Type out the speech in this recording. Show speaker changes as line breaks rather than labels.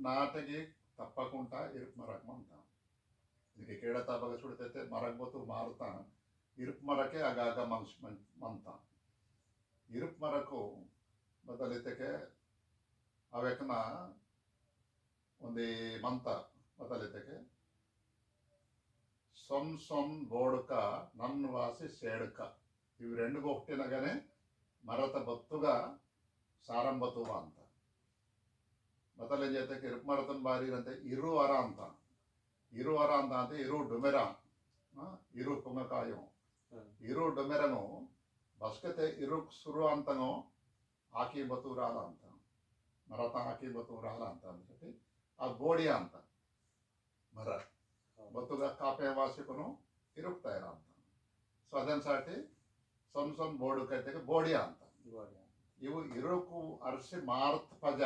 ನಾಟಿಗೆ ತಪ್ಪకుండా ಇರುಪ್ ಮರಕ್ಕೆ ಮಂತಾನ ಇದಕ್ಕೆ ಕೇಳತ್ತ ಬಗ ಸುಡ್ತೈತೆ ಮರಕ್ಕೆ ಬತ್ತು ಮಾರುತಾನ ಇರುಪ್ ಮರಕ್ಕೆ ಆಗಾಗ ಮಂತಾನ ಇರುಪ್ ಮರಕ್ಕೂ ಬದಲಿತಕ್ಕೆ ಅವೆಕ್ನ ಒಂದು ಮಂತ ಬದಲಿತಕ್ಕೆ సొన్ సొన్ బోడుక నన్ను వాసి సేడుక ఇవి రెండు ఒకటినగానే మరత బొత్తుగా సారం బతువ ಅಂತ ಮೊದಲ ಜೊತೆಗೆ ಇರುಪ್ ಮರತನ ಬಾರಿ ಅಂತ ಇರು ವರ ಅಂತ ಅಂದ್ರೆ ಇರು ಡುಮೆರ ಇರು ಕುಂಗಕಾಯಂ ಇರು ಡುಮೆರನು ಬಸ್ಕತೆ ಇರು ಸುರು ಅಂತನೋ ಆಕಿ ಬತೂರಾಲ ಅಂತ ಮರತ ಆಕಿ ಬತೂರಾಲ ಅಂತ ಅಂದ್ಬಿಟ್ಟು ಅದು ಬೋಡಿಯ ಅಂತ ಮರ ಬತ್ತುಗ ಕಾಪೆ ವಾಸಿಕನು ಇರುಕ್ತಾ ಇರ ಅಂತ ಸೊ ಅದನ್ಸಾಟಿ ಸೊನ್ ಸೊನ್ ಬೋಡು ಕೈತೆಗೆ ಬೋಡಿಯ ಅಂತ ಇವು ಇರುಕು ಅರ್ಸಿ ಮಾರ್ತ್ ಪಜ